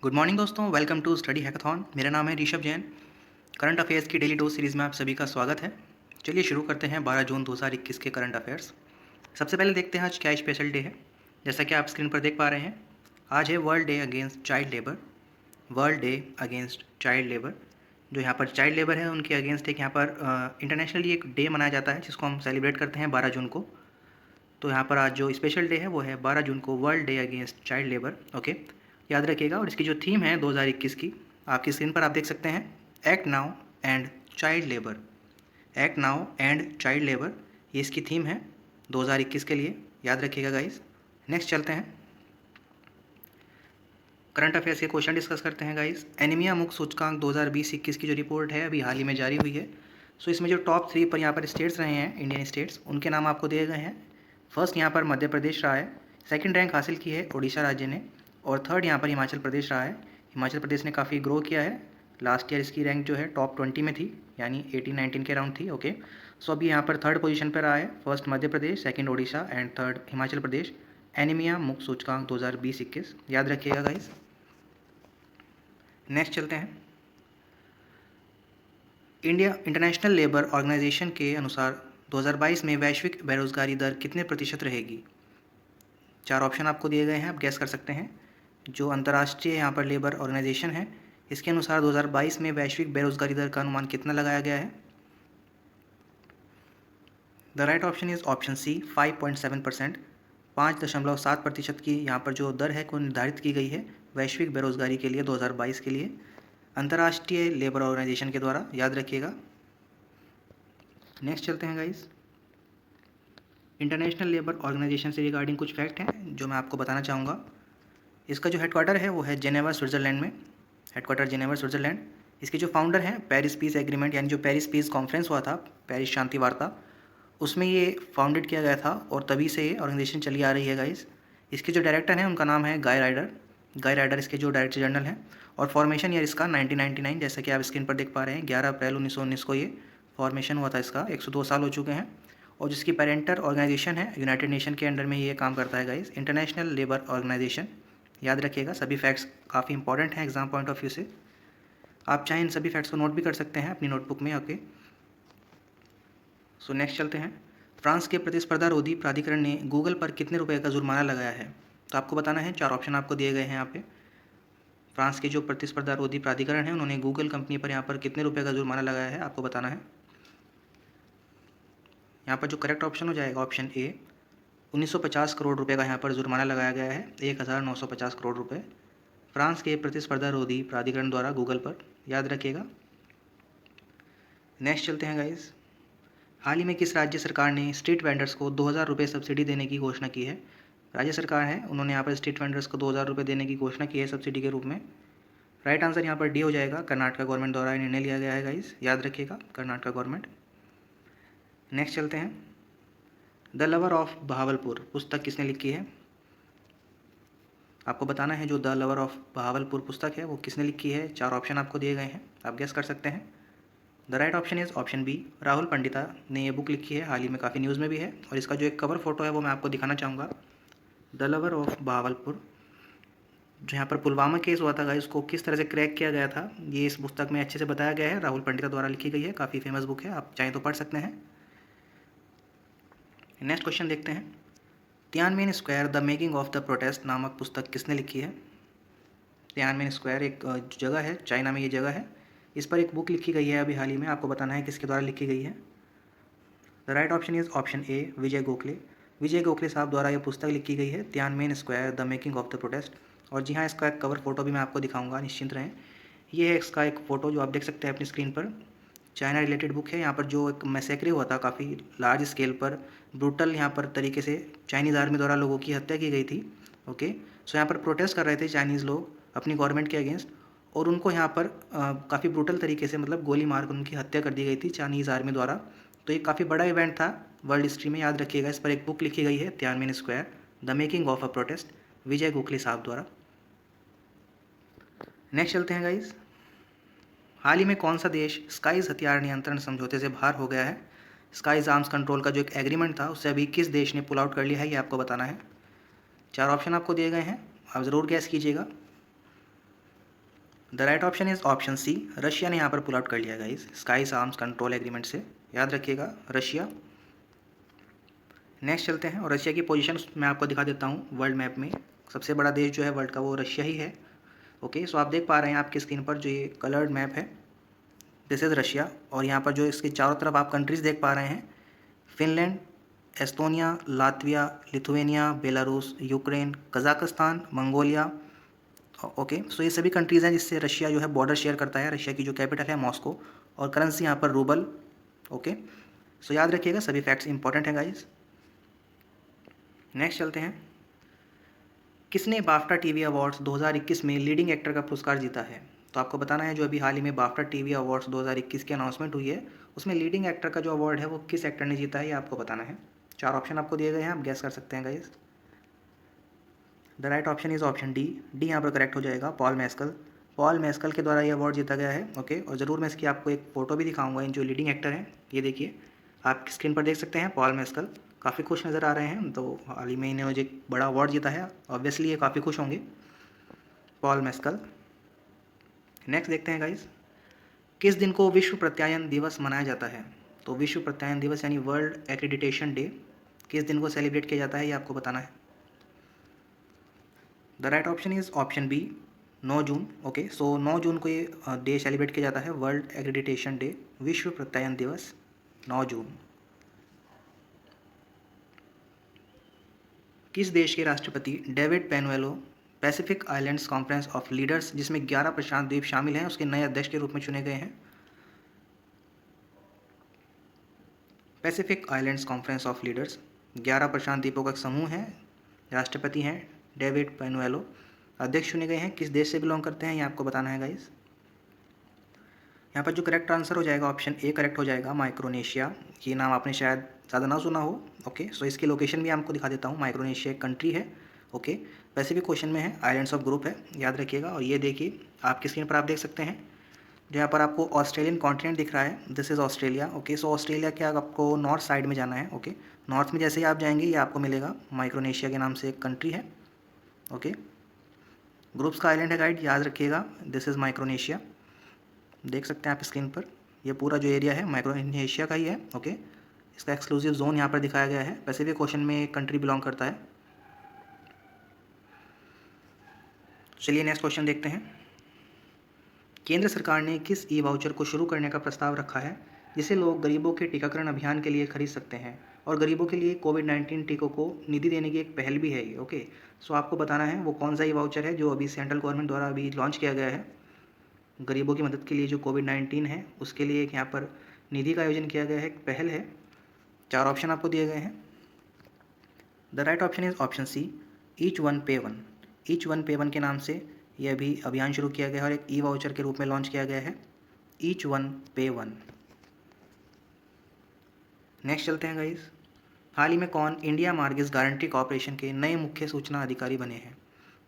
Good morning दोस्तों, welcome to study hackathon. मेरा नाम है ऋषभ जैन। करंट अफेयर्स की डेली डोज सीरीज़ में आप सभी का स्वागत है। चलिए शुरू करते हैं 12 जून 2021 के करंट अफेयर्स। सबसे पहले देखते हैं आज क्या स्पेशल डे है। जैसा कि आप स्क्रीन पर देख पा रहे हैं, आज है world day against child labour. World day against child labour. जो यहाँ पर चाइल्ड लेबर है उनके अगेंस्ट एक यहाँ पर इंटरनेशनली एक डे मनाया जाता है जिसको हम सेलिब्रेट करते हैं 12 जून को। तो यहाँ पर आज जो स्पेशल डे है वो है 12 जून को world day against child labour. Okay, याद रखिएगा। और इसकी जो थीम है 2021 की, आपकी स्क्रीन पर आप देख सकते हैं, act now and child labour. Act now and child labour, ये इसकी थीम है 2021 के लिए, याद रखिएगा गाइस। नेक्स्ट चलते हैं, करंट अफेयर्स के क्वेश्चन डिस्कस करते हैं गाइस। एनीमिया मुक्त सूचकांक 2020-21 की जो रिपोर्ट है अभी हाल ही में जारी हुई है। सो इसमें जो टॉप 3 पर यहाँ पर स्टेट्स रहे हैं, इंडियन स्टेट्स, उनके नाम आपको दिए गए हैं। फर्स्ट यहाँ पर मध्य प्रदेश रहा है, सेकंड रैंक हासिल की है उड़ीसा राज्य ने, और थर्ड यहाँ पर हिमाचल प्रदेश रहा है। हिमाचल प्रदेश ने काफ़ी ग्रो किया है। लास्ट ईयर इसकी रैंक जो है टॉप 20 में थी, यानी 18-19 के राउंड थी। ओके, सो अभी यहाँ पर थर्ड पोजीशन पर रहा है। First Madhya Pradesh, second Orissa and third Himachal Pradesh. Anaemia मुक्त सूचकांक 2020-21, याद रखिएगा गाइस। नेक्स्ट चलते हैं, इंडिया इंटरनेशनल लेबर ऑर्गेनाइजेशन के अनुसार 2022 में वैश्विक बेरोजगारी दर कितने प्रतिशत रहेगी। 4 ऑप्शन आपको दिए गए हैं, आप गैस कर सकते हैं। जो अंतर्राष्ट्रीय यहाँ पर लेबर ऑर्गेनाइजेशन है, इसके अनुसार 2022 में वैश्विक बेरोजगारी दर का अनुमान कितना लगाया गया है। The right option is option C, 5.7%। 5.7% की यहाँ पर जो दर है को निर्धारित की गई है वैश्विक बेरोजगारी के लिए 2022 के लिए, अंतर्राष्ट्रीय लेबर ऑर्गेनाइजेशन के द्वारा, याद रखिएगा। नेक्स्ट चलते हैं गाइस, इंटरनेशनल लेबर ऑर्गेनाइजेशन से रिगार्डिंग कुछ फैक्ट हैं जो मैं आपको बताना चाहूँगा। इसका जो हेडक्वार्टर है वो है जेनेवा स्विट्ज़रलैंड में। Headquarter Geneva Switzerland. इसके जो फाउंडर हैं, पेरिस पीस एग्रीमेंट यानी जो पेरिस पीस कॉन्फ्रेंस हुआ था, पेरिस शांति वार्ता, उसमें ये फाउंडेड किया गया था और तभी से ये ऑर्गेनाइजेशन चली आ रही है गाइस। इसके जो डायरेक्टर हैं उनका नाम है गाय राइडर। गाय राइडर इसके जो डायरेक्टर जनरल हैं। और फॉर्मेशन ईयर इसका 1999, जैसा कि आप स्क्रीन पर देख पा रहे हैं, 11 अप्रैल 1919 को ये फॉर्मेशन हुआ था इसका। 102 साल हो चुके हैं। और जिसकी पेरेंटर ऑर्गेनाइजेशन है, यूनाइटेड नेशन के अंडर में ये काम करता है गाइस, इंटरनेशनल लेबर ऑर्गेनाइजेशन। याद रखिएगा, सभी फैक्ट्स काफ़ी इंपॉर्टेंट हैं एग्जाम पॉइंट ऑफ व्यू से। आप चाहें इन सभी फैक्ट्स को नोट भी कर सकते हैं अपनी नोटबुक में। ओके, सो नेक्स्ट चलते हैं, फ्रांस के प्रतिस्पर्धा रोधी प्राधिकरण ने गूगल पर कितने रुपए का जुर्माना लगाया है। तो आपको बताना है, 4 ऑप्शन आपको दिए गए हैं यहाँ पे। फ्रांस के जो प्रतिस्पर्धा रोधी प्राधिकरण है उन्होंने गूगल कंपनी पर यहाँ पर कितने रुपए का जुर्माना लगाया है, आपको बताना है। यहाँ पर जो करेक्ट ऑप्शन हो जाएगा ऑप्शन ए, 1950 करोड़ रुपए का यहाँ पर जुर्माना लगाया गया है, 1950 करोड़ रुपए फ्रांस के प्रतिस्पर्धा रोधी प्राधिकरण द्वारा गूगल पर, याद रखिएगा। नेक्स्ट चलते हैं गाइस, हाल ही में किस राज्य सरकार ने स्ट्रीट वेंडर्स को 2000 रुपये सब्सिडी देने की घोषणा की है। राज्य सरकार है, उन्होंने यहाँ पर स्ट्रीट वेंडर्स को 2000 रुपये देने की घोषणा की है सब्सिडी के रूप में। राइट आंसर यहाँ पर डी हो जाएगा, कर्नाटक गवर्नमेंट द्वारा निर्णय लिया गया है गाइस, याद रखिएगा, कर्नाटक गवर्नमेंट। नेक्स्ट चलते हैं, द लवर ऑफ बहावलपुर पुस्तक किसने लिखी है। आपको बताना है जो द लवर ऑफ बहावलपुर पुस्तक है वो किसने लिखी है। 4 ऑप्शन आपको दिए गए हैं, आप गेस कर सकते हैं। The right option is option B, Rahul Pandita ने ये बुक लिखी है, हाल ही में काफ़ी न्यूज़ में भी है। और इसका जो एक कवर फोटो है वो मैं आपको दिखाना चाहूँगा। द लवर ऑफ बहावलपुर, जो यहाँ पर पुलवामा केस हुआ था गाइस, उसको किस तरह से क्रैक किया गया था, ये इस पुस्तक में अच्छे से बताया गया है। राहुल पंडिता द्वारा लिखी गई है, काफ़ी फेमस बुक है, आप चाहें तो पढ़ सकते हैं। नेक्स्ट क्वेश्चन देखते हैं, Tiananmen Square the making of the protest नामक पुस्तक किसने लिखी है। तियानमेन स्क्वायर एक जगह है, चाइना में ये जगह है, इस पर एक बुक लिखी गई है अभी हाल ही में, आपको बताना है किसके द्वारा लिखी गई है। The right option is option A, Vijay Gokhale. Vijay Gokhale साहब द्वारा यह पुस्तक लिखी गई है, Tiananmen Square the making of the protest. और जी हाँ, इसका एक कवर फोटो भी मैं आपको दिखाऊंगा, निश्चिंत रहें। ये है इसका एक फ़ोटो जो आप देख सकते हैं अपनी स्क्रीन पर। चाइना रिलेटेड बुक है। यहाँ पर जो एक मैसेक्रे हुआ था काफ़ी लार्ज स्केल पर, ब्रूटल यहाँ पर तरीके से चाइनीज़ आर्मी द्वारा लोगों की हत्या की गई थी। ओके, सो यहाँ पर प्रोटेस्ट कर रहे थे चाइनीज़ लोग अपनी गवर्नमेंट के अगेंस्ट, और उनको यहाँ पर काफ़ी ब्रूटल तरीके से, मतलब गोली मार कर उनकी हत्या कर दी गई थी चाइनीज़ आर्मी द्वारा। तो ये काफ़ी बड़ा इवेंट था वर्ल्ड हिस्ट्री में, याद रखिएगा। इस पर एक बुक लिखी गई है, Tiananmen Square the making of a protest, Vijay Gokhale साहब द्वारा। नेक्स्ट चलते हैं गाइज, हाल ही में कौन सा देश स्काइज हथियार नियंत्रण समझौते से बाहर हो गया है। स्काइज आर्म्स कंट्रोल का जो एक एग्रीमेंट था उससे अभी किस देश ने पुल आउट कर लिया है, ये आपको बताना है। 4 ऑप्शन आपको दिए गए हैं, आप ज़रूर गैस कीजिएगा। The right option is option C, Russia ने यहाँ पर पुल आउट कर लिया guys skies arms control agreement से, याद रखिएगा रशिया। नेक्स्ट चलते हैं, और रशिया की पोजीशन मैं आपको दिखा देता हूँ वर्ल्ड मैप में। सबसे बड़ा देश जो है वर्ल्ड का वो रशिया ही है। ओके, सो आप देख पा रहे हैं आपकी स्क्रीन पर जो ये कलर्ड मैप है, दिस इज़ रशिया। और यहाँ पर जो इसके चारों तरफ आप कंट्रीज़ देख पा रहे हैं, Finland, Estonia, Latvia, Lithuania, Belarus, Ukraine, Kazakhstan, Mongolia. Okay, so ये सभी कंट्रीज़ हैं जिससे रशिया जो है बॉर्डर शेयर करता है। रशिया की जो कैपिटल है मॉस्को, और करेंसी यहाँ पर रूबल। ओके, सो याद रखिएगा सभी फैक्ट्स इंपॉर्टेंट हैं गाइज। नेक्स्ट चलते हैं, किसने बाफ्टा टीवी अवार्ड्स 2021 में लीडिंग एक्टर का पुरस्कार जीता है? तो आपको बताना है जो अभी हाल ही में बाफ्टा टीवी अवार्ड्स 2021 की अनाउंसमेंट हुई है, उसमें लीडिंग एक्टर का जो अवार्ड है वो किस एक्टर ने जीता है, ये आपको बताना है। 4 ऑप्शन आपको दिए गए हैं, आप गैस कर सकते हैं guys. The right option is option D, D यहाँ पर करेक्ट हो जाएगा, पॉल मैस्कल। पॉल मैस्कल के द्वारा ये अवार्ड जीता गया है। ओके, और ज़रूर मैं इसकी आपको एक फ़ोटो भी दिखाऊंगा इन जो लीडिंग एक्टर हैं। ये देखिए, आप स्क्रीन पर देख सकते हैं पॉल मैस्कल, काफ़ी खुश नज़र आ रहे हैं। तो हाल ही में इन्हें मुझे एक बड़ा अवार्ड जीता है, ऑब्वियसली ये काफ़ी खुश होंगे, पॉल मैस्कल। नेक्स्ट देखते हैं गाइज, किस दिन को विश्व प्रत्यायन दिवस मनाया जाता है? तो विश्व प्रत्यायन दिवस यानी वर्ल्ड एक्रेडिटेशन डे किस दिन को सेलिब्रेट किया जाता है, ये आपको बताना है। The right option is option B, 9 June. Okay, so 9 जून को ये डे सेलिब्रेट किया जाता है, वर्ल्ड एक्रेडिटेशन डे, विश्व प्रत्यायन दिवस 9 जून। किस देश के राष्ट्रपति David Panuelo Pacific Islands Conference of Leaders, जिसमें 11 प्रशांत द्वीप शामिल हैं, उसके नए अध्यक्ष के रूप में चुने गए हैं? Pacific Islands Conference of leaders 11 प्रशांत द्वीपों का एक समूह है, राष्ट्रपति हैं डेविड पेनुएलो, अध्यक्ष चुने गए हैं। किस देश से बिलोंग करते हैं ये आपको बताना है गाइस। यहाँ पर जो करेक्ट आंसर हो जाएगा ऑप्शन ए करेक्ट हो जाएगा, माइक्रोनेशिया। ये नाम आपने शायद ज़्यादा ना सुना हो। ओके, सो इसकी लोकेशन भी आपको दिखा देता हूँ। माइक्रोनेशिया एक कंट्री है। ओके, पैसिफिक ओशन में है, आइलैंड्स ऑफ ग्रुप है, याद रखिएगा। और ये देखिए आपकी स्क्रीन पर आप देख सकते हैं, जो यहाँ पर आपको ऑस्ट्रेलियन कॉन्टिनेंट दिख रहा है, this is Australia. Okay, so Australia के आपको नॉर्थ साइड में जाना है। ओके, नॉर्थ में जैसे ही आप जाएंगे ये आपको मिलेगा, माइक्रोनेशिया के नाम से एक कंट्री है। ओके, ग्रुप्स का आइलैंड है गाइड, याद रखिएगा, दिस इज़ माइक्रोनेशिया। देख सकते हैं आप स्क्रीन पर, ये पूरा जो एरिया है माइक्रोनेशिया का ही है। ओके, इसका एक्सक्लूसिव जोन यहाँ पर दिखाया गया है, पैसिफिक ओशन में एक कंट्री बिलोंग करता है। चलिए नेक्स्ट क्वेश्चन देखते हैं, केंद्र सरकार ने किस ई वाउचर को शुरू करने का प्रस्ताव रखा है जिसे लोग गरीबों के टीकाकरण अभियान के लिए खरीद सकते हैं, और गरीबों के लिए कोविड-19 टीकों को निधि देने की एक पहल भी है ये। ओके, सो आपको बताना है वो कौन सा ई वाउचर है जो अभी सेंट्रल गवर्नमेंट द्वारा अभी लॉन्च किया गया है, गरीबों की मदद के लिए। जो कोविड-19 है उसके लिए एक यहाँ पर निधि का आयोजन किया गया है, एक पहल है। 4 ऑप्शन आपको दिए गए हैं। The right option is option C, each one pay one. Each one pay one के नाम से ये अभी अभियान शुरू किया गया है और एक ई वाउचर के रूप में लॉन्च किया गया है, each one pay one. Next चलते हैं गाइस, हाल ही में कौन इंडिया मार्गेज गारंटी कॉर्पोरेशन के नए मुख्य सूचना अधिकारी बने हैं?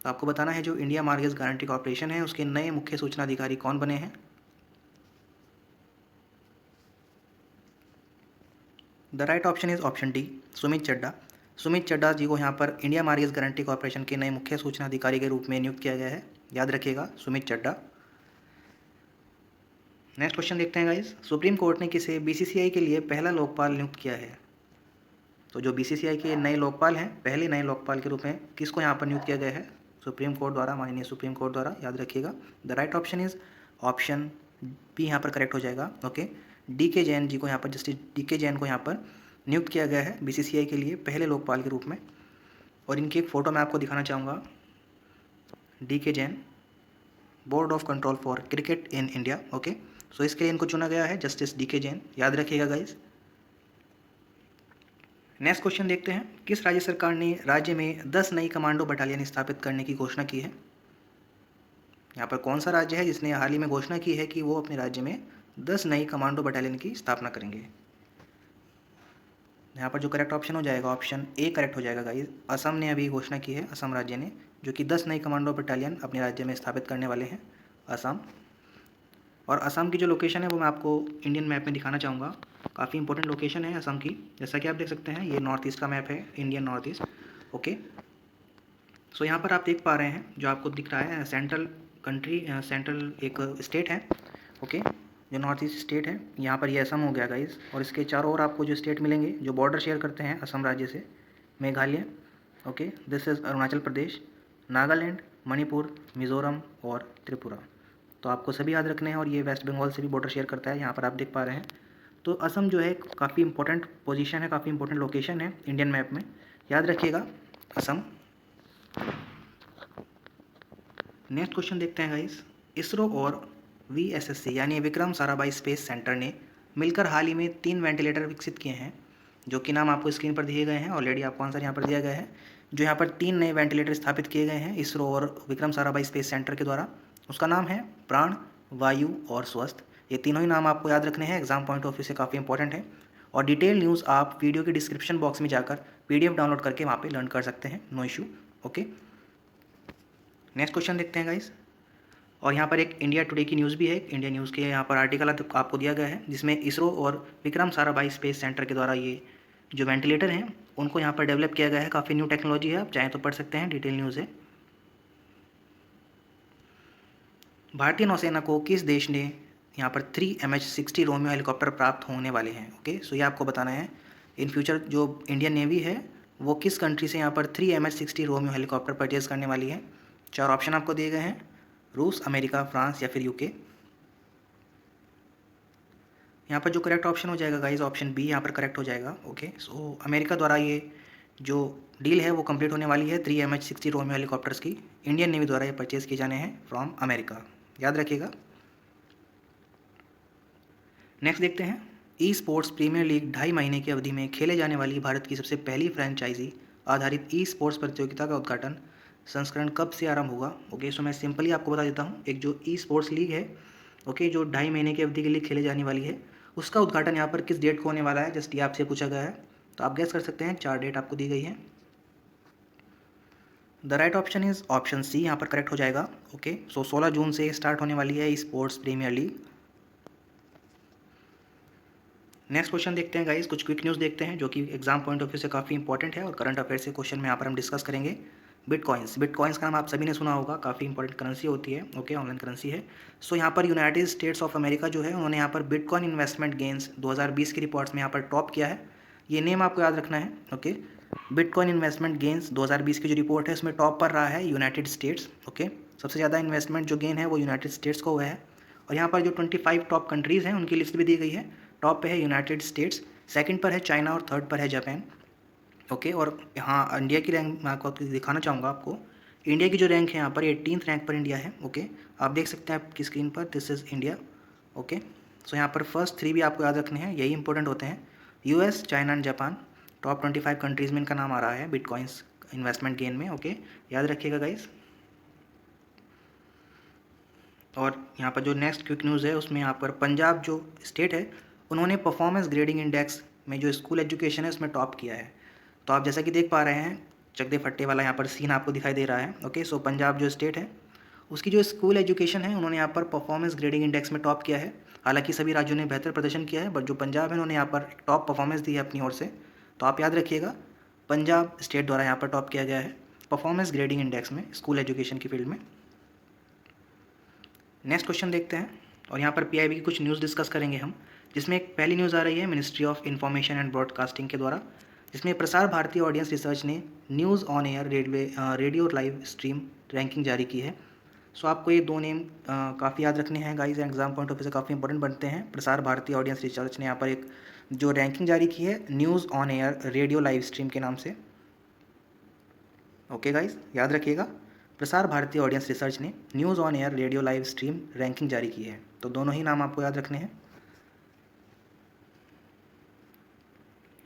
तो आपको बताना है जो इंडिया मार्गेज गारंटी कॉर्पोरेशन है उसके नए मुख्य सूचना अधिकारी कौन बने हैं। The right option is option D, Sumit Chadha. Sumit Chadha ji को यहाँ पर इंडिया मार्गेज गारंटी कॉर्पोरेशन के नए मुख्य सूचना अधिकारी के रूप में नियुक्त किया गया है, याद रखिएगा सुमित चड्डा। नेक्स्ट क्वेश्चन देखते हैं गाइस, सुप्रीम कोर्ट ने किसे बीसीसीआई के लिए पहला लोकपाल नियुक्त किया है? तो जो बीसीसीआई के नए लोकपाल हैं, पहले नए लोकपाल के रूप में किसको यहाँ पर नियुक्त किया गया है? सुप्रीम कोर्ट द्वारा, माननीय सुप्रीम कोर्ट द्वारा, याद रखिएगा। The right option is option B यहाँ पर करेक्ट हो जाएगा। Okay, D K Jain ji को यहाँ पर, जस्टिस डी के जैन को यहाँ पर नियुक्त किया गया है बीसीसीआई के लिए पहले लोकपाल के रूप में। और इनकी एक फ़ोटो मैं आपको दिखाना चाहूँगा, D K Jain, Board of Control for Cricket in India. Okay, so इसके लिए इनको चुना गया है जस्टिस डी के जैन, याद रखिएगा गाइज। नेक्स्ट क्वेश्चन देखते हैं, किस राज्य सरकार ने राज्य में 10 नई कमांडो बटालियन स्थापित करने की घोषणा की है? यहाँ पर कौन सा राज्य है जिसने हाल ही में घोषणा की है कि वो अपने राज्य में 10 नई कमांडो बटालियन की स्थापना करेंगे? यहाँ पर जो करेक्ट ऑप्शन हो जाएगा ऑप्शन ए करेक्ट हो जाएगा गाइज, असम ने अभी घोषणा की है, असम राज्य ने, जो कि 10 नई कमांडो बटालियन अपने राज्य में स्थापित करने वाले हैं, असम। और असम की जो लोकेशन है वो मैं आपको इंडियन मैप में दिखाना चाहूँगा, काफ़ी इंपॉर्टेंट लोकेशन है असम की। जैसा कि आप देख सकते हैं ये नॉर्थ ईस्ट का मैप है, इंडियन नॉर्थ ईस्ट। ओके, सो यहाँ पर आप देख पा रहे हैं जो आपको दिख रहा है सेंट्रल कंट्री सेंट्रल एक स्टेट है, ओके, जो नॉर्थ ईस्ट स्टेट है। यहाँ पर ये असम हो गया गाइस, और इसके चारों ओर आपको जो स्टेट मिलेंगे जो बॉर्डर शेयर करते हैं असम राज्य से, Meghalaya, okay, this is Arunachal Pradesh, Nagaland, Manipur, Mizoram और त्रिपुरा। तो आपको सभी याद रखने हैं, और ये वेस्ट बंगाल से भी बॉर्डर शेयर करता है, यहाँ पर आप देख पा रहे हैं। तो असम जो है काफ़ी इंपॉर्टेंट पोजीशन है, काफ़ी इंपॉर्टेंट लोकेशन है इंडियन मैप में, याद रखिएगा असम। नेक्स्ट क्वेश्चन देखते हैं गाइस। इसरो और वीएसएससी यानी विक्रम साराभाई स्पेस सेंटर ने मिलकर हाल ही में 3 वेंटिलेटर विकसित किए हैं, जो कि नाम आपको स्क्रीन पर दिए गए हैं। ऑलरेडी आपको आंसर यहाँ पर दिया गया है। जो यहाँ पर 3 नए वेंटिलेटर स्थापित किए गए हैं इसरो और विक्रम साराभाई स्पेस सेंटर के द्वारा, उसका नाम है प्राण, वायु और स्वस्थ। ये तीनों ही नाम आपको याद रखने हैं, एग्जाम पॉइंट ऑफ व्यू से काफ़ी इंपॉर्टेंट है। और डिटेल न्यूज़ आप वीडियो के डिस्क्रिप्शन बॉक्स में जाकर PDF डाउनलोड करके वहाँ पे लर्न कर सकते हैं, no issue, okay. Next question देखते हैं गाइस। और यहाँ पर एक इंडिया टुडे की न्यूज़ भी है, इंडिया न्यूज़ के यहाँ पर आर्टिकल आपको दिया गया है, जिसमें इसरो और विक्रम साराभाई स्पेस सेंटर के द्वारा ये जो वेंटिलेटर हैं उनको यहाँ पर डेवलप किया गया है। काफ़ी न्यू टेक्नोलॉजी है, आप चाहें तो पढ़ सकते हैं, डिटेल न्यूज़ है। भारतीय नौसेना को किस देश ने यहाँ पर 3 MH-60 रोमियो हेलीकॉप्टर प्राप्त होने वाले हैं, ओके। सो ये आपको बताना है इन फ्यूचर जो इंडियन नेवी है वो किस कंट्री से यहाँ पर 3 MH-60 रोमियो हेलीकॉप्टर परचेज़ करने वाली है। 4 ऑप्शन आपको दिए गए हैं, रूस, अमेरिका, फ्रांस या फिर यूके। यहाँ पर जो करेक्ट ऑप्शन हो जाएगा गाइज ऑप्शन बी यहाँ पर करेक्ट हो जाएगा, ओके। सो अमेरिका द्वारा ये जो डील है वो कंप्लीट होने वाली है 3 MH-60 रोमियो हेलीकॉप्टर्स की, इंडियन नेवी द्वारा ये परचेज़ किए जाने हैं फ्रॉम अमेरिका, याद रखिएगा। नेक्स्ट देखते हैं। ई स्पोर्ट्स प्रीमियर लीग 2.5 महीने की अवधि में खेले जाने वाली भारत की सबसे पहली फ्रेंचाइजी आधारित ई स्पोर्ट्स प्रतियोगिता का उद्घाटन संस्करण कब से आरंभ होगा, ओके। सो मैं सिंपली आपको बता देता हूँ, एक जो ई स्पोर्ट्स लीग है, ओके, जो 2.5 महीने की अवधि के लिए खेले जाने वाली है, उसका उद्घाटन यहाँ पर किस डेट को होने वाला है, जस्ट ये आपसे पूछा गया है। तो आप गेस कर सकते हैं, 4 डेट आपको दी गई है। The right option is option C यहाँ पर करेक्ट हो जाएगा, ओके। सो 16 जून से स्टार्ट होने वाली है E sports premier league. Next question देखते हैं गाइस, कुछ क्विक न्यूज़ देखते हैं जो कि एग्जाम पॉइंट ऑफ व्यू से काफ़ी इंपॉर्टेंट है, और करंट अफेयर से क्वेश्चन में यहाँ पर हम डिस्कस करेंगे। बिटकॉइंस का नाम आप सभी ने सुना होगा, काफ़ी इंपॉर्टेंट करेंसी होती है, ओके, ऑनलाइन करेंसी है। सो यहाँ पर यूनाइटेड स्टेट्स ऑफ अमेरिका जो है उन्होंने यहाँ पर बिटकॉइन इन्वेस्टमेंट गेंस 2020 की रिपोर्ट्स में यहाँ पर टॉप किया है। ये नेम आपको याद रखना है, ओके। बिटकॉइन इन्वेस्टमेंट गेंस 2020 की जो रिपोर्ट है उसमें टॉप पर रहा है यूनाइटेड स्टेट्स, ओके। सबसे ज़्यादा इन्वेस्टमेंट जो गेन है वो यूनाइटेड स्टेट्स को हुआ है। और यहाँ पर जो 25 टॉप कंट्रीज़ हैं उनकी लिस्ट भी दी गई है। टॉप पे है यूनाइटेड स्टेट्स, सेकंड पर है चाइना और थर्ड पर है जापान, ओके। और यहाँ इंडिया की रैंक मैं आपको दिखाना चाहूँगा आपको। इंडिया की जो रैंक है यहाँ पर 18th रैंक पर इंडिया है, ओके। आप देख सकते हैं आपकी स्क्रीन पर, दिस इज़ इंडिया, ओके। सो यहाँ पर फर्स्ट 3 भी आपको याद रखने हैं, यही इंपॉर्टेंट होते हैं। US, China and Japan, top 25 countries में इनका नाम आ रहा है बिटकॉइंस इन्वेस्टमेंट गेन में, ओके, याद रखिएगा गाइस। और यहाँ पर जो नेक्स्ट क्विक न्यूज़ है उसमें यहाँ पर पंजाब जो स्टेट है उन्होंने परफॉर्मेंस ग्रेडिंग इंडेक्स में जो स्कूल एजुकेशन है उसमें टॉप किया है। तो आप जैसा कि देख पा रहे हैं, चकदे फट्टे वाला यहाँ पर सीन आपको दिखाई दे रहा है, ओके। सो पंजाब जो स्टेट है उसकी जो स्कूल एजुकेशन है उन्होंने यहाँ पर परफॉर्मेंस ग्रेडिंग इंडेक्स में टॉप किया है। हालांकि सभी राज्यों ने बेहतर प्रदर्शन किया है, बट जो पंजाब है उन्होंने यहाँ पर टॉप परफॉर्मेंस दी है अपनी ओर से। तो आप याद रखिएगा, पंजाब स्टेट द्वारा यहाँ पर टॉप किया गया है परफॉर्मेंस ग्रेडिंग इंडेक्स में स्कूल एजुकेशन की फील्ड में। नेक्स्ट क्वेश्चन देखते हैं, और यहाँ पर PIB की कुछ न्यूज़ डिस्कस करेंगे हम, जिसमें एक पहली न्यूज़ आ रही है ministry of information and broadcasting के द्वारा, जिसमें प्रसार भारती ऑडियंस रिसर्च ने news on air radio live stream ranking जारी की है। सो आपको ये 2 नेम काफ़ी याद रखने हैं guys, exam point of view से काफ़ी इंपॉर्टेंट बनते हैं। प्रसार भारती ऑडियंस रिसर्च ने यहाँ पर एक जो रैंकिंग जारी की है news on air radio live stream के नाम से, ओके गाइस, याद रखिएगा। प्रसार भारती ऑडियंस रिसर्च ने news on air radio live stream ranking जारी की है। तो दोनों ही नाम आपको याद रखने हैं।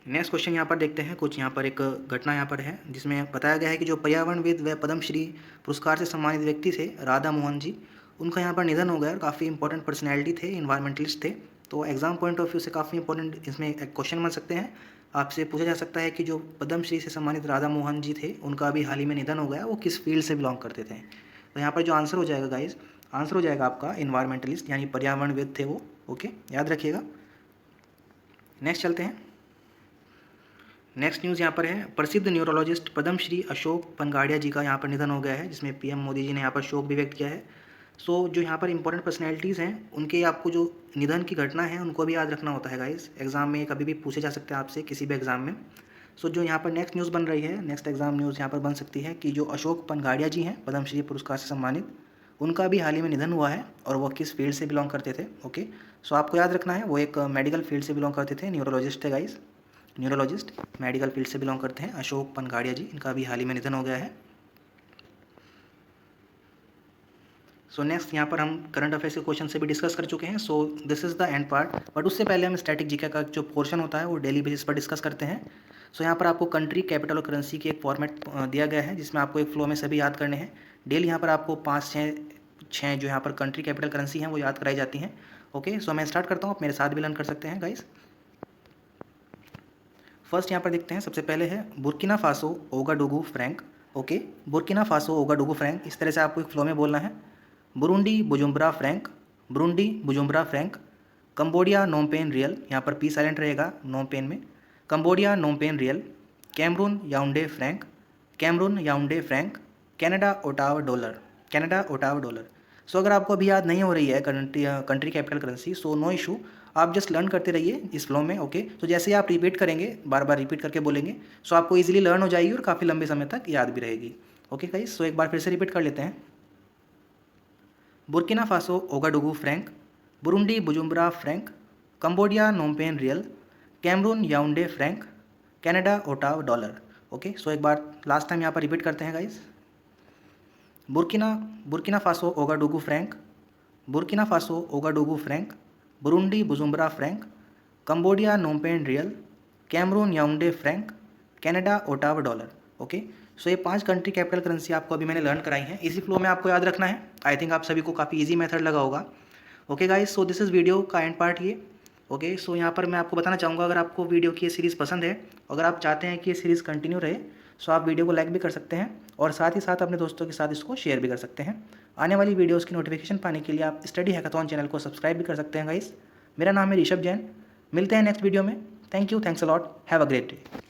नेक्स्ट क्वेश्चन यहाँ पर देखते हैं, कुछ यहाँ पर एक घटना यहाँ पर है जिसमें बताया गया है कि जो पर्यावरणविद व पद्मश्री पुरस्कार से सम्मानित व्यक्ति थे राधा मोहन जी, उनका यहाँ पर निधन हो गया। और काफ़ी इंपॉर्टेंट पर्सनैलिटी थे, इन्वायरमेंटलिस्ट थे। तो एग्जाम पॉइंट ऑफ व्यू से काफ़ी इंपॉर्टेंट इसमें एक क्वेश्चन बन सकते हैं। आपसे पूछा जा सकता है कि जो पद्मश्री से सम्मानित राधा मोहन जी थे उनका अभी हाल ही में निधन हो गया, वो किस फील्ड से बिलोंग करते थे। तो यहाँ पर जो आंसर हो जाएगा गाइज, आंसर हो जाएगा आपका इन्वायरमेंटलिस्ट यानी पर्यावरणविद थे वो, ओके, याद रखिएगा। नेक्स्ट चलते हैं। नेक्स्ट न्यूज़ यहाँ पर है, प्रसिद्ध न्यूरोलॉजिस्ट पद्मश्री अशोक पनगाड़िया जी का यहाँ पर निधन हो गया है, जिसमें PM मोदी जी ने यहाँ पर शोक भी व्यक्त किया है। सो जो यहाँ पर इंपॉर्टेंट पर्सनैलिटीज़ हैं उनके आपको जो निधन की घटना है उनको भी याद रखना होता है गाइस। एग्जाम में कभी भी पूछे जा सकते हैं आपसे किसी भी एग्जाम में। सो जो यहाँ पर नेक्स्ट न्यूज़ बन रही है, नेक्स्ट एग्जाम न्यूज़ यहाँ पर बन सकती है कि जो अशोक पनगाड़िया जी हैं पद्मश्री पुरस्कार से सम्मानित, उनका भी हाल ही में निधन हुआ है और वो किस फील्ड से बिलोंग करते थे। ओके, सो आपको याद रखना है वो एक मेडिकल फील्ड से बिलोंग करते थे, न्यूरोलॉजिस्ट है गाइस, न्यूरोलॉजिस्ट मेडिकल फील्ड से बिलोंग करते हैं अशोक पनगाड़िया जी, इनका भी हाल ही में निधन हो गया है। सो नेक्स्ट यहाँ पर हम करंट अफेयर्स के क्वेश्चन से भी डिस्कस कर चुके हैं। So this is the end part, but उससे पहले हम स्टैटिक जीके का जो पोर्शन होता है वो डेली बेसिस पर डिस्कस करते हैं। सो यहाँ पर आपको कंट्री, कैपिटल और करेंसी की एक फॉर्मेट दिया गया है जिसमें आपको एक फ्लो में सभी याद करने हैं। डेली यहाँ पर आपको 5-6 जो यहाँ पर कंट्री, कैपिटल, करेंसी हैं वो याद कराई जाती हैं। ओके, सो मैं स्टार्ट करता हूँ, आप मेरे साथ भी लर्न कर सकते हैं गाइस। फर्स्ट यहाँ पर देखते हैं, सबसे पहले है Burkina Faso Ouagadougou franc. Okay, Burkina Faso Ouagadougou franc, इस तरह से आपको एक फ्लो में बोलना है। Burundi Bujumbura franc, Burundi Bujumbura franc. Cambodia Phnom Penh riel, यहाँ पर पी साइलेंट रहेगा नोमपेन में। Cambodia Phnom Penh riel. Cameroon Yaounde franc, Cameroon Yaounde franc. Canada Ottawa dollar, Canada Ottawa dollar. So अगर आपको अभी याद नहीं हो रही है country capital currency, so no issue, आप जस्ट लर्न करते रहिए इस फ्लो में। ओके, तो जैसे ही आप रिपीट करेंगे, बार बार रिपीट करके बोलेंगे, सो आपको इजीली लर्न हो जाएगी और काफ़ी लंबे समय तक याद भी रहेगी। ओके गाइस, सो एक बार फिर से रिपीट कर लेते हैं। Burkina Faso Ouagadougou franc, Burundi Bujumbura franc, Cambodia Phnom Penh riel, Cameroon Yaounde franc, Canada Ottawa dollar. Okay, so एक बार लास्ट टाइम यहाँ पर रिपीट करते हैं guys. Burkina Faso Ouagadougou franc, Burkina Faso Ouagadougou franc, Burundi Bujumbura franc, Cambodia Phnom Penh riel, Cameroon Yaounde franc, Canada Ottawa dollar. Okay, so ये 5 country capital currency आपको अभी मैंने लर्न कराई हैं, इसी फ्लो में आपको याद रखना है। आई थिंक आप सभी को काफ़ी इजी मेथड लगा होगा। Okay guys, so this is video का एंड पार्ट ये। ओके, सो यहाँ पर मैं आपको बताना चाहूँगा, अगर आपको वीडियो की ये सीरीज़ पसंद है, अगर आप चाहते हैं कि ये सीरीज़ कंटिन्यू रहे, सो आप वीडियो को लाइक भी कर सकते हैं और साथ ही साथ अपने दोस्तों के साथ इसको शेयर भी कर सकते हैं। आने वाली वीडियोज़ की नोटिफिकेशन पाने के लिए आप स्टडी हैकाथॉन चैनल को सब्सक्राइब भी कर सकते हैं गाइस। मेरा नाम है ऋषभ जैन, मिलते हैं नेक्स्ट वीडियो में। Thank you, thanks a lot, have a great day.